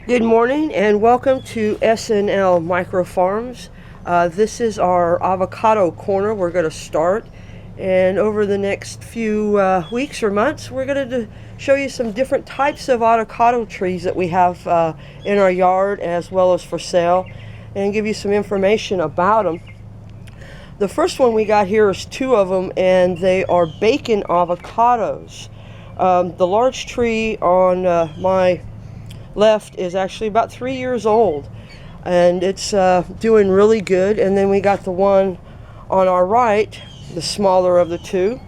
Good morning and welcome to SNL Micro Farms. This is our avocado corner we're going to start, and over the next few weeks or months we're going to show you some different types of avocado trees that we have in our yard as well as for sale, and give you some information about them. The first one we got here is two of them, and they are bacon avocados. The large tree on my left is actually about 3 years old, and it's doing really good. And then we got the one on our right, the smaller of the two,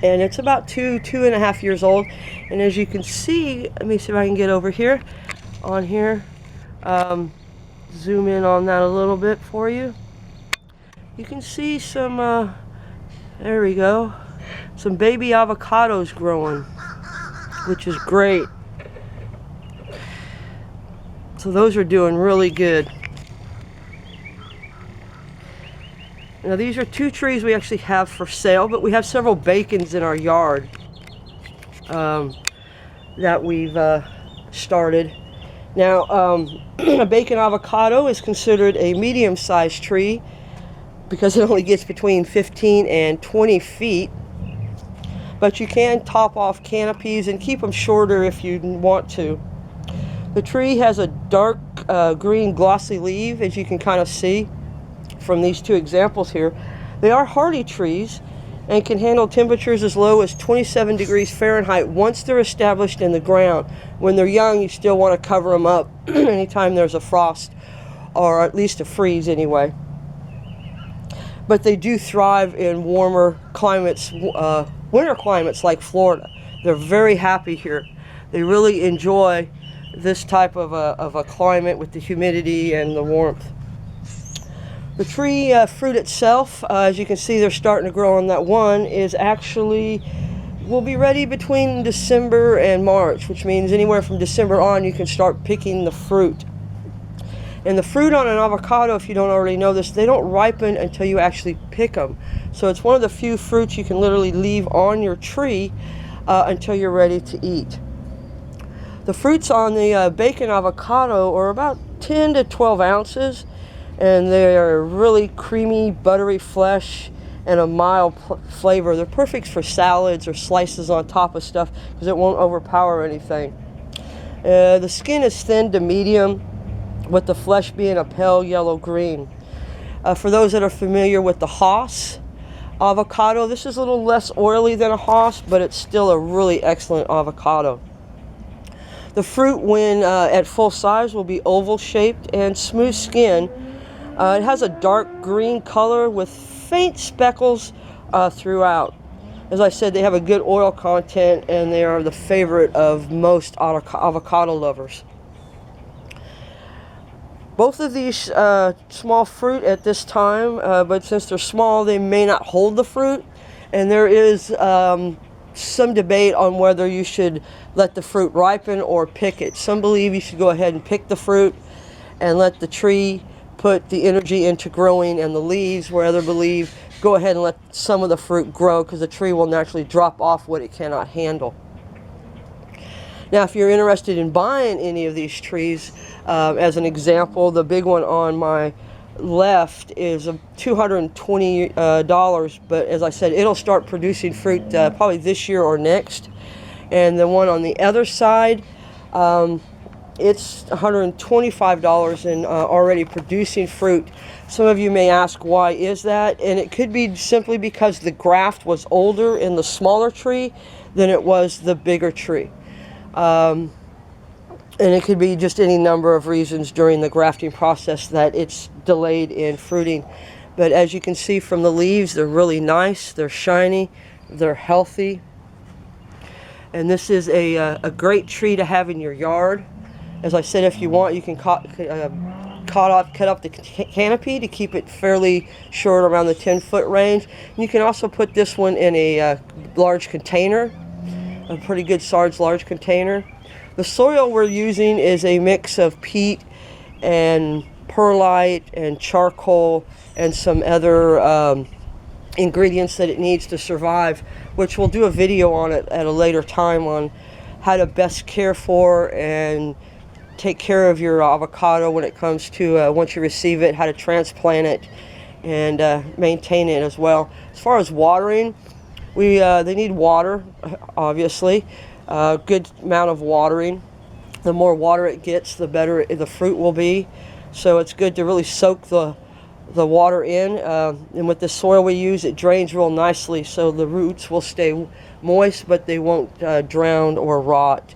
and it's about two and a half years old. And as you can see, let me see if I can get over here on here, zoom in on that a little bit for you. You can see some there we go, some baby avocados growing, which is great. So those are doing really good. Now these are two trees we actually have for sale, but we have several bacons in our yard that we've started. Now a bacon avocado is considered a medium-sized tree because it only gets between 15 and 20 feet. But you can top off canopies and keep them shorter if you want to. The tree has a dark green glossy leaf, as you can kind of see from these two examples here. They are hardy trees and can handle temperatures as low as 27 degrees Fahrenheit once they're established in the ground. When they're young, you still want to cover them up anytime there's a frost, or at least a freeze anyway. But they do thrive in warmer climates, winter climates like Florida. They're very happy here. They really enjoy this type of a climate with the humidity and the warmth. The tree fruit itself, as you can see, they're starting to grow on that one, is actually will be ready between December and March, which means anywhere from December on you can start picking the fruit. And the fruit on an avocado, if you don't already know this, they don't ripen until you actually pick them. So it's one of the few fruits you can literally leave on your tree until you're ready to eat. The fruits on the bacon avocado are about 10 to 12 ounces, and they are really creamy, buttery flesh and a mild flavor. They're perfect for salads or slices on top of stuff because it won't overpower anything. The skin is thin to medium, with the flesh being a pale yellow-green. For those that are familiar with the Hass avocado, this is a little less oily than a Hass, but it's still a really excellent avocado. The fruit, when at full size, will be oval-shaped and smooth skin. It has a dark green color with faint speckles throughout. As I said, they have a good oil content, and they are the favorite of most avocado lovers. Both of these small fruit at this time, but since they're small, they may not hold the fruit, and there is some debate on whether you should let the fruit ripen or pick it. Some believe you should go ahead and pick the fruit and let the tree put the energy into growing and the leaves, where others believe go ahead and let some of the fruit grow because the tree will naturally drop off what it cannot handle. Now, if you're interested in buying any of these trees, as an example, the big one on my left is $220, but as I said, it'll start producing fruit probably this year or next. And the one on the other side, it's $125 and already producing fruit. Some of you may ask, why is that? And it could be simply because the graft was older in the smaller tree than it was the bigger tree. And it could be just any number of reasons during the grafting process that it's delayed in fruiting. But as you can see from the leaves, they're really nice, they're shiny, they're healthy. And this is a great tree to have in your yard. As I said, if you want, you can cut up the canopy to keep it fairly short, around the 10-foot range. And you can also put this one in a large container, a pretty good sized large container. The soil we're using is a mix of peat and perlite and charcoal and some other ingredients that it needs to survive, which we'll do a video on it at a later time on how to best care for and take care of your avocado when it comes to once you receive it, how to transplant it and maintain it as well. As far as watering, they need water, obviously. Good amount of watering. The more water it gets, the better the fruit will be. So it's good to really soak the water in. And with the soil we use, it drains real nicely, so the roots will stay moist, but they won't drown or rot.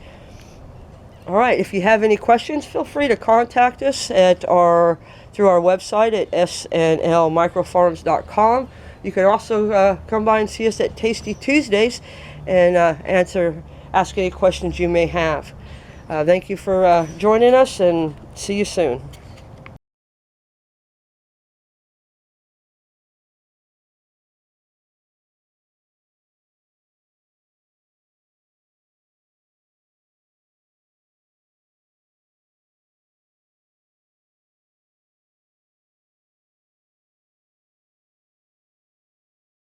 All right, if you have any questions, feel free to contact us through our website at snlmicrofarms.com. You can also come by and see us at Tasty Tuesdays and ask any questions you may have. Thank you for joining us, and see you soon.